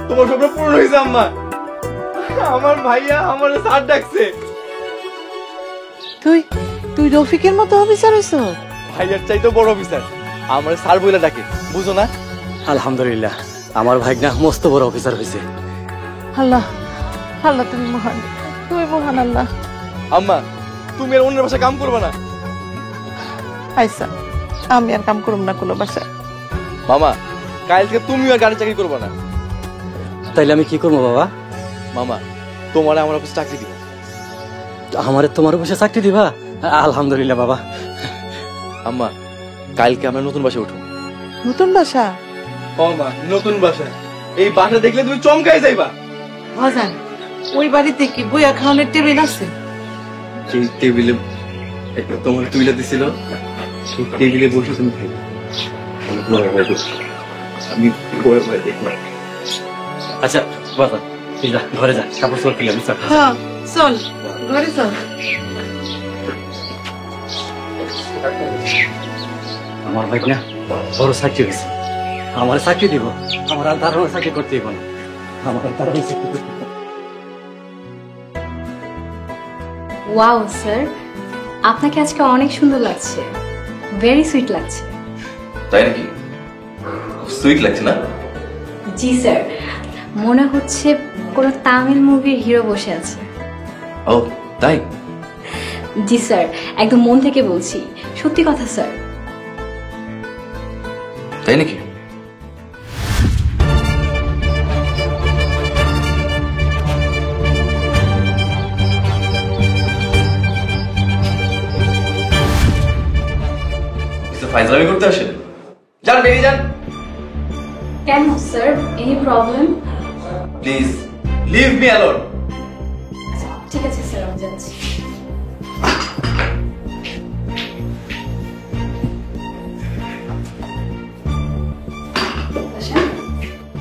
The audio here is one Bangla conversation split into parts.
তোমার স্বপ্ন পূরণ হয়েছে আম্মা। আমার ভাইয়া আমার স্যার ডাকছে। তুই তুই রফিকের মতো অফিসার হইছ? ভাইয়ার চাইতে বড় অফিসার, আমার স্যার বইলা ডাকে, বুঝো না? আলহামদুলিল্লাহ, আমার ভাইগনা মস্ত বড় অফিসার হয়েছে। আল্লাহ আল্লাহ, তুমি মহান, তুমি মহান আল্লাহ। আম্মা তুমি আর অন্যের বাসায় কাম করবে না। আচ্ছা, আমি আর কাম করব না কোনো বাসায়। মামা কাল থেকে তুমিও আর গাড়ি চাকরি করবে না। তাইলে আমি কি করবো বাবা? মামা তোমার আমার অফিস চাকরি দিব। আমারে তোমার অফিসে চাকরি দিবা? আলহামদুলিল্লাহ বাবা। আম্মা কালকে আমরা নতুন বাসায় উঠো। নতুন বাসা? মা নতুন বাসা, এই বাসা দেখলে তুমি চমকাই যাইবা। বাজান, ওই বাড়িতে কি বইয়া খাওয়ানোর টেবিল আছে? সেই টেবিলে তোমার তুইলা দিছিল, সেই টেবিলে বসে তুমি খাইবে। আমি ভয় ভয় দেখলাম। আচ্ছা বাবা, তুই যা ঘরে যা, কাপড় চোপড় কিনে হ্যাঁ চল ঘরে চল। আমার ভাইগনা বড় চাকরি হয়েছে, আমার চাকরি দিব। আমার আর ধারণা চাকরি করতে দিব না, আমার আর ধারণা চাকরি করতে। ওয়াও স্যার, আপনাকে আজকে অনেক সুন্দর লাগছে, ভেরি সুইট লাগছে। তাই নাকি? সুইট লাগছে না? জি স্যার, মনে হচ্ছে কোনো তামিল মুভির হিরো বসে আছে। ও তাই? জি স্যার, একদম মন থেকে বলছি, সত্যি কথা স্যার। তাই নাকি? ফাইজলামি করতে আসেন? যান বেরিয়ে যান। কেন sir, any problem? Please leave me alone. ঠিক আছে স্যার, আমি যাচ্ছি।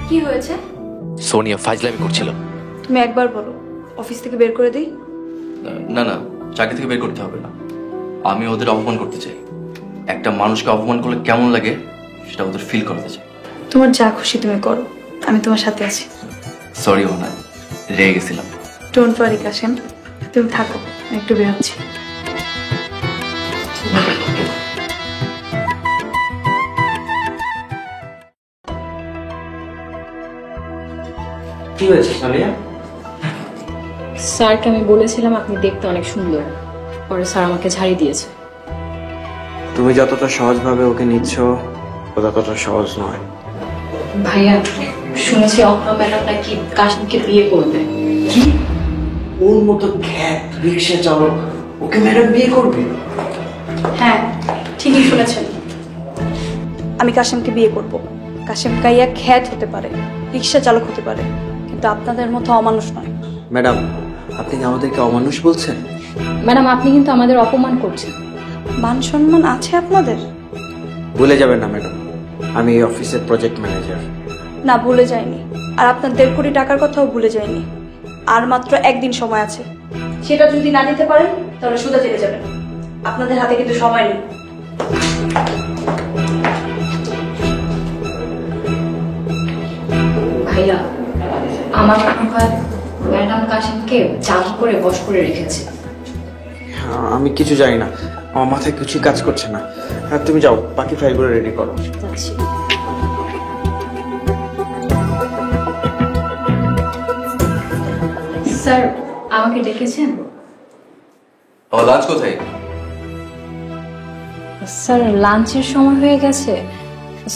কি হয়েছে? সোনিয়া ফাইজলামি করছিল। তুমি একবার বলো, অফিস থেকে বের করে দিই? না না, চাকরি থেকে বের করতে হবে না। আমি ওদের অপমান করতে চাই। একটা মানুষকে অপমান করলে কেমন লাগে সেটা ওদের ফিল করতে চাই। তোমার যা খুশি তুমি করো, আমি তোমার সাথে আছি। সরি ওনা, রেগে গেছিলাম। ডোন্ট ওয়ারি কাশেম, তুমি থাকো, আমি একটু বের হচ্ছি। কি হয়েছে সামিয়া? স্যারকে আমি বলেছিলাম আপনি দেখতে অনেক সুন্দর, পরে স্যার আমাকে ঝাড়ি দিয়েছে। তুমি যতটা সহজভাবে ওকে নিচ্ছ, ও ততটা সহজ নয়। ভাইয়া, শুনেছি অহনা ম্যাডাম নাকি কাশিমকে বিয়ে করবে। কি? ওর মতো খ্যাত রিক্সা চালক ওকে ম্যাডাম বিয়ে করবে? হ্যাঁ, ঠিকই শুনেছেন। আমি কাশেমকে বিয়ে করব। কাশেম কাইয়া খ্যাত হতে পারে, রিক্সা চালক হতে পারে, কিন্তু আপনাদের মতো অমানুষ নয়। ম্যাডাম, আপনি কি আমাদেরকে অমানুষ বলছেন? ম্যাডাম, আপনি কিন্তু আমাদের অপমান করছেন। মান সম্মান আছে আপনাদের? ভুলে যাবেন না ম্যাডাম, আমি এই অফিসের প্রজেক্ট ম্যানেজার। না, ভুলে যাইনি। আর আপনার 1.5 কোটি টাকার কথাও ভুলে যাইনি। আর মাত্র একদিন সময় আছে, সেটা যদি না দিতে পারেন তাহলে সোজা জেলে যাবেন। আপনাদের হাতে কিন্তু সময় নেই। ভাইয়া, আমার মনে হয় ম্যাডাম কাশিমকে জাল করে বশ করে রেখেছে। আমি কিছু জানি না, আমার মাথায় কিছুই কাজ করছে না। আর তুমি যাও, বাকি ফাইলগুলো রেডি করো। যাচ্ছি। স্যার, আমাকে ডেকেছেন? আমার লাঞ্চ কোথায়? স্যার, লাঞ্চের সময় হয়ে গেছে।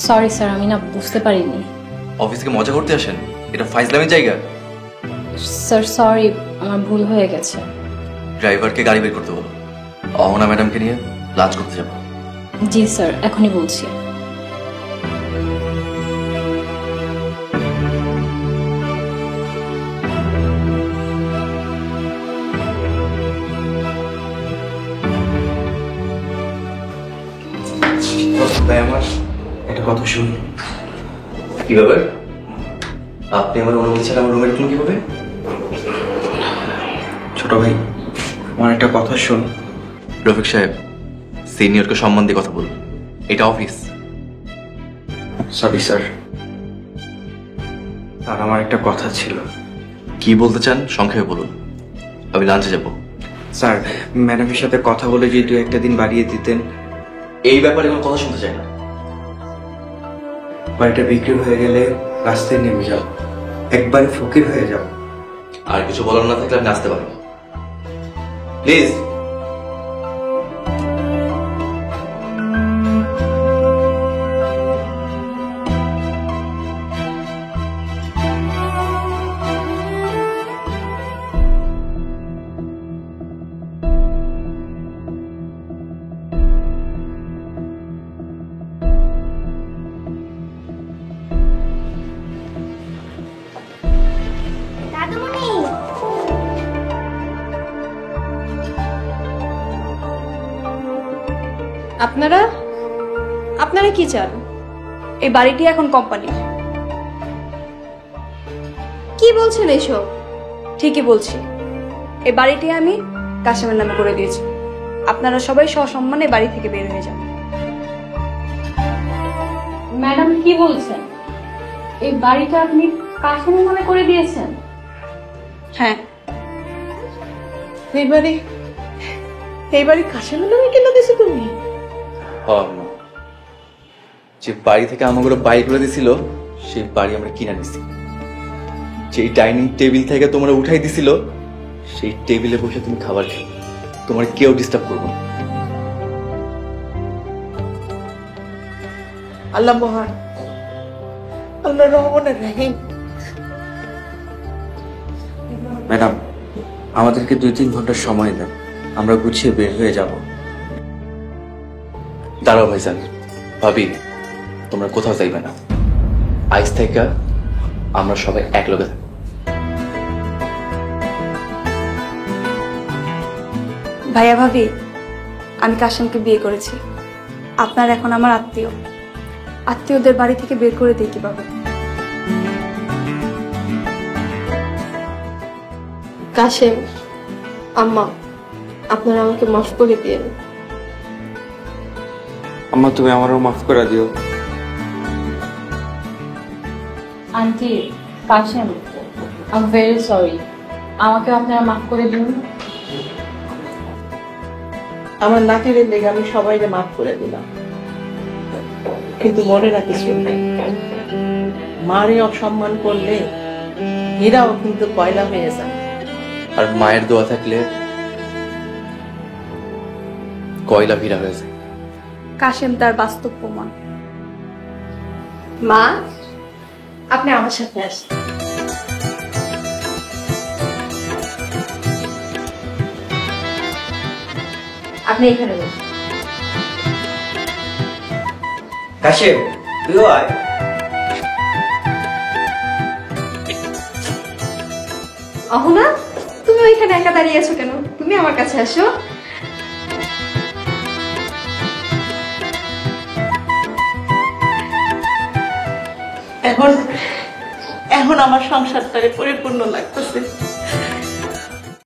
সরি স্যার, আমি না বুঝতে পারিনি। অফিসে মজা করতে আসেন? এটা ফাইজলামের জায়গা। স্যার সরি, আমার ভুল হয়ে গেছে। ড্রাইভারকে গাড়ি বের করতে বলো, অহনা ম্যাডামকে নিয়ে লাঞ্চ করতে যাবো। জি স্যার, এখনই বলছি। আমার একটা কথা শুনুন। কি ব্যাপার? আপনি আমার অনুমতি ছাড়া আমার রুমে ঢুকলেন কিভাবে? ছোট ভাই, আমার একটা কথা শুন। রফিক সাহেব, সিনিয়রকে সম্মান দিয়ে কথা বলুন, এটা অফিস। Sorry sir. স্যার আমার একটা কথা ছিল। কি বলতে চান সংক্ষেপে বলুন, আমি লাঞ্চে যাব। স্যার ম্যাডামের সাথে কথা বলে যদি 2-1 দিন বাড়িয়ে দিতেন। এই ব্যাপারে কোনো কথা শুনতে চাই না। বাড়িটা বিক্রি হয়ে গেলে রাস্তায় নেমে যাও, একবারে ফকির হয়ে যাও। আর কিছু বলার না থাকলে আপনি আসতে পারেন, প্লিজ। আপনারা আপনারা কি চান? এই বাড়িটি এখন কোম্পানির। কি বলছেন এসব? ঠিকই বলছি, এই বাড়িটি আমি কাশেমের নামে করে দিয়েছি। আপনারা সবাই সসম্মানে বাড়ি থেকে বের হয়ে যান। ম্যাডাম কি বলছেন? এই বাড়িটা আপনি কাশেমের নামে করে দিয়েছেন? হ্যাঁ, এই বাড়ি কাশেমের নামে কিনে দিছো তুমি? যে বাড়ি থেকে আমাগুলো বাইকগুলো দিছিল, সেই বাড়ি আমরা কিনে নিছি। যেই ডাইনিং টেবিল থেকে তোমরা উঠাই দিছিল, সেই টেবিলে বসে তুমি খাবার খেয়ে তোমার কেউ ডিস্টার্ব করবো না। আল্লাহ মহান, আল্লাহ রহমানের রহিম। ম্যাডাম আমাদেরকে 2-3 ঘন্টা সময় দেন, আমরা গুছিয়ে বের হয়ে যাব। দাঁড়াও ভাইজান, ভাবি তোমরা কোথাও যাইবে না। আজ থেকে আমরা সবাই এক লগে থাকবো। ভাইয়া ভাবি, আমি কাশেমকে বিয়ে করেছি। আপনার এখন আমার আত্মীয়, আত্মীয়দের বাড়ি থেকে বের করে দিই কিভাবে? কাশেম, আম্মা, আপনারা আমাকে মাফ করে দিয়েন। আম্মা তুমি আমারও মাফ করে দিও। Aunty, Kashem, I am very sorry. আমাকে আপনারা মাফ করে দিন। আমার নাতিরের লেগে আমি সবাইকে মাফ করে দিলাম, কিন্তু মনে রাখিস মারে অসম্মান করলে হীরাও কিন্তু কয়লা হয়ে যায়। আর মায়ের দোয়া থাকলে কয়লা ভিড়া হয়ে যায়। কাশেম তার বাস্তব প্রমাণ। মা, আপনি আমার সাথে আসেন। আপনি এখানে বসুন। কাশেম তুইও আয়। অহনা, তুমি ওইখানে একা দাঁড়িয়ে আছো কেন? তুমি আমার কাছে আসো। এখন এখন আমার সংসারটারে পরিপূর্ণ লাগতেছে।